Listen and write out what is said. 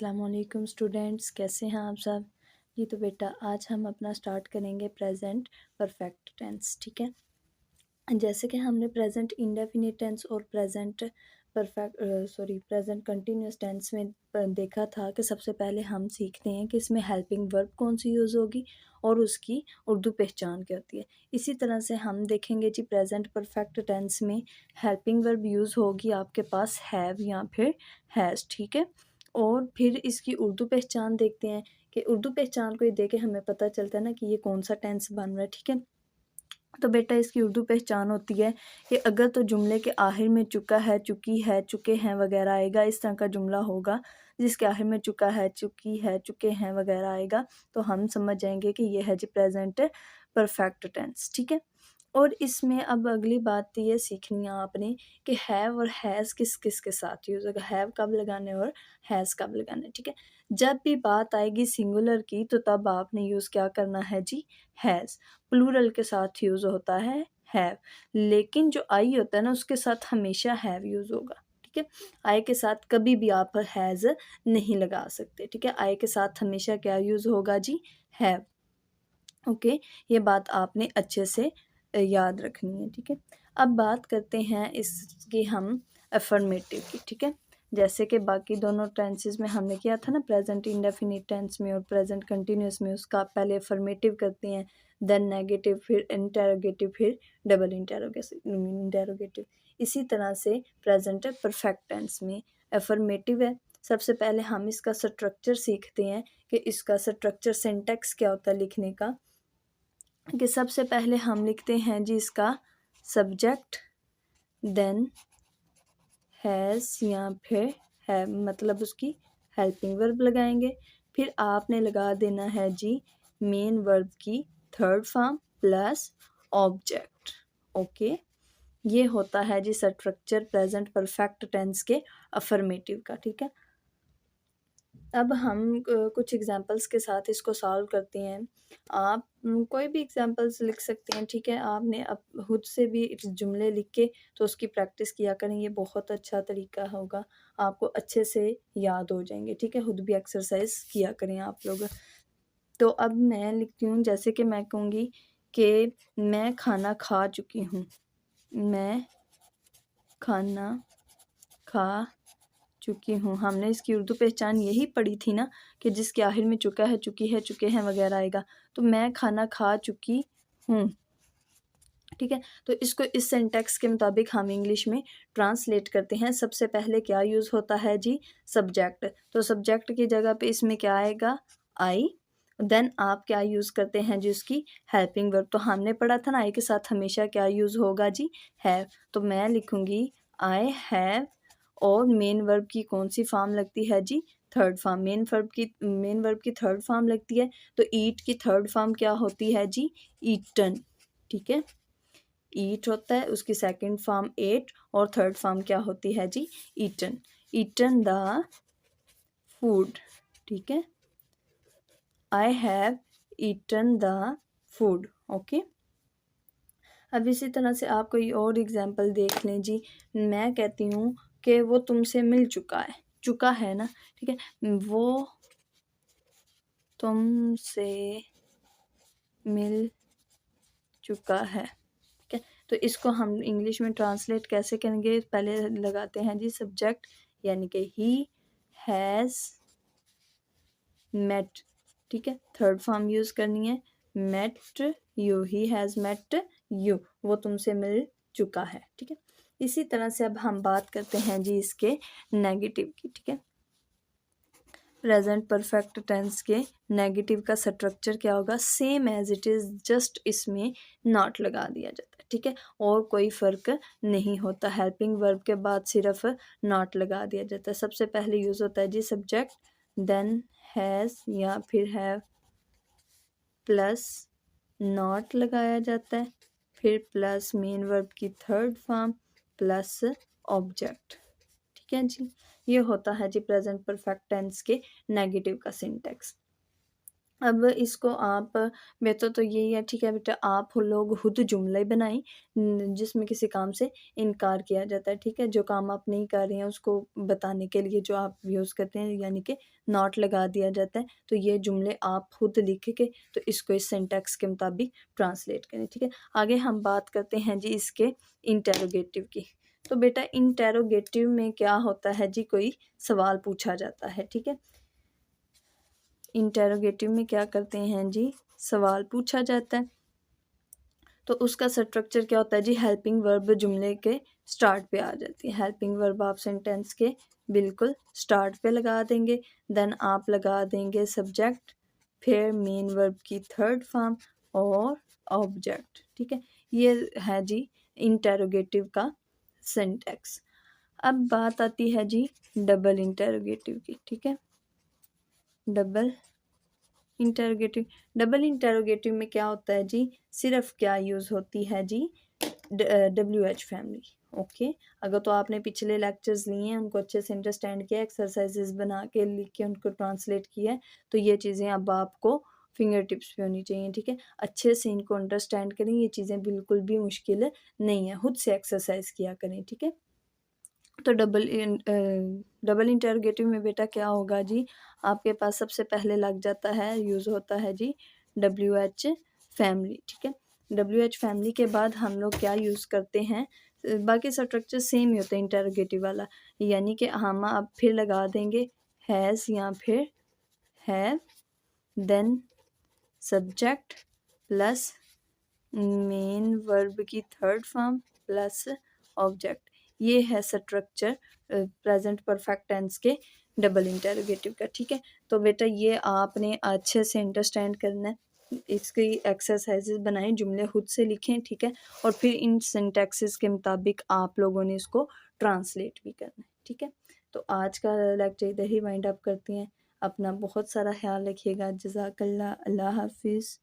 अस्सलाम वालेकुम स्टूडेंट्स, कैसे हैं आप सब। जी तो बेटा आज हम अपना स्टार्ट करेंगे प्रेजेंट परफेक्ट टेंस। ठीक है, जैसे कि हमने प्रेजेंट इंडेफिनिट टेंस और प्रेजेंट प्रेजेंट कंटिन्यूस टेंस में देखा था कि सबसे पहले हम सीखते हैं कि इसमें हेल्पिंग वर्ब कौन सी यूज़ होगी और उसकी उर्दू पहचान क्या होती है। इसी तरह से हम देखेंगे जी प्रेजेंट परफेक्ट टेंस में हेल्पिंग वर्ब यूज़ होगी आपके पास हैव या फिर हैज़। ठीक है, और फिर इसकी उर्दू पहचान देखते हैं कि उर्दू पहचान को ये देख के हमें पता चलता है ना कि ये कौन सा टेंस बन रहा है। ठीक है, तो बेटा इसकी उर्दू पहचान होती है कि अगर तो जुमले के आखिर में चुका है, चुकी है, चुके हैं वगैरह आएगा, इस तरह का जुमला होगा जिसके आखिर में चुका है, चुकी है, चुके हैं वगैरह आएगा, तो हम समझ जाएंगे कि ये है जी प्रेजेंट परफेक्ट टेंस। ठीक है, और इसमें अब अगली बात ये सीखनी है आपने कि हैव और हैज़ किस किस के साथ यूज़ होगा, हैव कब लगाने और हैज़ कब लगाने। ठीक है, जब भी बात आएगी सिंगुलर की तो तब आपने यूज़ क्या करना है जी, हैज़। प्लूरल के साथ यूज़ होता है हैव, लेकिन जो आई होता है ना उसके साथ हमेशा हैव यूज़ होगा। ठीक है, आई के साथ कभी भी आप हैज़ नहीं लगा सकते। ठीक है, आई के साथ हमेशा क्या यूज़ होगा जी, हैव। ओके, ये बात आपने अच्छे से याद रखनी है। ठीक है, अब बात करते हैं इसकी हम अफर्मेटिव की। ठीक है, जैसे कि बाकी दोनों टेंसेस में हमने किया था ना, प्रेजेंट इंडेफिनिट टेंस में और प्रेजेंट कंटिन्यूस में उसका पहले अफर्मेटिव करते हैं, देन नेगेटिव, फिर इंटेरोगेटिव, फिर डबल इंटेरोगेटिव। इसी तरह से प्रेजेंट परफेक्ट टेंस में अफर्मेटिव है। सबसे पहले हम इसका स्ट्रक्चर सीखते हैं कि इसका स्ट्रक्चर सिंटैक्स क्या होता है लिखने का, कि सबसे पहले हम लिखते हैं जी इसका सब्जेक्ट, देन हैज़ या फिर है, मतलब उसकी हेल्पिंग वर्ब लगाएंगे। फिर आपने लगा देना है जी मेन वर्ब की third form plus object. Okay, ये होता है जी स्ट्रक्चर प्रेजेंट परफेक्ट टेंस के अफर्मेटिव का। ठीक है, अब हम कुछ एग्जांपल्स के साथ इसको सॉल्व करते हैं। आप कोई भी एग्जांपल्स लिख सकते हैं। ठीक है, आपने अब खुद से भी जुमले लिख के तो उसकी प्रैक्टिस किया करें, ये बहुत अच्छा तरीका होगा, आपको अच्छे से याद हो जाएंगे। ठीक है, खुद भी एक्सरसाइज किया करें आप लोग। तो अब मैं लिखती हूँ, जैसे कि मैं कहूँगी कि मैं खाना खा चुकी हूँ, मैं खाना खा चुकी हूँ। हमने इसकी उर्दू पहचान यही पढ़ी थी ना कि जिसके आखिर में चुका है, चुकी है, चुके हैं वगैरह आएगा, तो मैं खाना खा चुकी हूँ। ठीक है, तो इसको इस सेंटेक्स के मुताबिक हम इंग्लिश में ट्रांसलेट करते हैं। सबसे पहले क्या यूज़ होता है जी, सब्जेक्ट, तो सब्जेक्ट की जगह पे इसमें क्या आएगा, आई। देन आप क्या यूज़ करते हैं जी, उसकी हेल्पिंग वर्ब, तो हमने पढ़ा था ना आई के साथ हमेशा क्या यूज़ होगा जी, हैव। तो मैं लिखूँगी आई हैव, और मेन वर्ब की कौन सी फॉर्म लगती है जी, थर्ड फॉर्म। मेन वर्ब की थर्ड फॉर्म लगती है, तो ईट की थर्ड फॉर्म क्या होती है जी, ईटन। ठीक है, ईट होता है, उसकी सेकंड फॉर्म एट, और थर्ड फॉर्म क्या होती है जी, ईटन। Eaten the food. ठीक है, I have eaten the food. Okay, अब इसी तरह से आप कोई और एग्जांपल देख लें जी। मैं कहती हूँ कि वो तुमसे मिल चुका है, चुका है ना। ठीक है, वो तुमसे मिल चुका है। ठीक है, तो इसको हम इंग्लिश में ट्रांसलेट कैसे करेंगे, पहले लगाते हैं जी सब्जेक्ट, यानी कि ही हैज़ मेट। ठीक है, थर्ड फॉर्म यूज़ करनी है, met you, he has met you, वो तुमसे मिल चुका है। ठीक है, इसी तरह से अब हम बात करते हैं जी इसके नेगेटिव की। ठीक है, प्रेजेंट परफेक्ट टेंस के नेगेटिव का स्ट्रक्चर क्या होगा, same as it is, just इसमें नॉट लगा दिया जाता है। ठीक है, और कोई फ़र्क नहीं होता, हेल्पिंग वर्ब के बाद सिर्फ नॉट लगा दिया जाता है। सबसे पहले यूज़ होता है जी सब्जेक्ट, देन हैज़ या फिर हैव प्लस नॉट लगाया जाता है, फिर प्लस मेन वर्ब की थर्ड फॉर्म प्लस ऑब्जेक्ट। ठीक है जी, ये होता है जी प्रेजेंट परफेक्ट टेंस के नेगेटिव का सिंटेक्स। अब इसको आप बेहतर तो यही है, ठीक है बेटा, आप लोग खुद जुमले बनाएं जिसमें किसी काम से इनकार किया जाता है, ठीक है। जो काम आप नहीं कर रहे हैं उसको बताने के लिए जो आप यूज़ करते हैं यानी कि नॉट लगा दिया जाता है, तो ये जुमले आप खुद लिख के तो इसको इस सिंटैक्स के मुताबिक ट्रांसलेट करें, ठीक है। आगे हम बात करते हैं जी इसके इंटेरोगेटिव की। तो बेटा इंटेरोगेटिव में क्या होता है जी, कोई सवाल पूछा जाता है, ठीक है। इंटेरोगेटिव में क्या करते हैं जी, सवाल पूछा जाता है। तो उसका स्ट्रक्चर क्या होता है जी, हेल्पिंग वर्ब जुमले के स्टार्ट पे आ जाती है। हेल्पिंग वर्ब आप सेंटेंस के बिल्कुल स्टार्ट पे लगा देंगे, देन आप लगा देंगे सब्जेक्ट, फिर मेन वर्ब की थर्ड फॉर्म और ऑब्जेक्ट, ठीक है। ये है जी इंटेरोगेटिव का सिंटैक्स। अब बात आती है जी डबल इंटेरोगेटिव की, ठीक है। डबल इंटेरोगेटिव, डबल इंटेरोगेटिव में क्या होता है जी, सिर्फ क्या यूज़ होती है जी, WH फैमिली, ओके। अगर तो आपने पिछले लेक्चर्स लिए हैं उनको अच्छे से अंडरस्टैंड किया, एक्सरसाइजेस बना के लिख के उनको ट्रांसलेट किया है, तो ये चीज़ें अब आपको फिंगर टिप्स पे होनी चाहिए, ठीक है। अच्छे से इनको अंडरस्टैंड करें, ये चीज़ें बिल्कुल भी मुश्किल नहीं है, खुद से एक्सरसाइज किया करें, ठीक है। तो डबल इंटरोगेटिव में बेटा क्या होगा जी, आपके पास सबसे पहले लग जाता है, यूज़ होता है जी WH फैमिली, ठीक है। WH फैमिली के बाद हम लोग क्या यूज़ करते हैं, बाकी स्ट्रक्चर सेम ही होते हैं इंटरोगेटिव वाला, यानी कि हम अब फिर लगा देंगे हैज़ या फिर have, then subject plus main verb की थर्ड फॉर्म प्लस ऑब्जेक्ट। ये है स्ट्रक्चर प्रेजेंट परफेक्ट टेंस के डबल इंटेरोगेटिव का, ठीक है। तो बेटा ये आपने अच्छे से अंडरस्टैंड करना है, इसकी एक्सरसाइजेस बनाएं, जुमले खुद से लिखें, ठीक है। और फिर इन सिंटैक्सेस के मुताबिक आप लोगों ने इसको ट्रांसलेट भी करना है, ठीक है। तो आज का लेक्चर इधर ही वाइंड अप करते हैं। अपना बहुत सारा ख्याल रखिएगा। जज़ाकल्लाह, अल्लाह हाफिज़।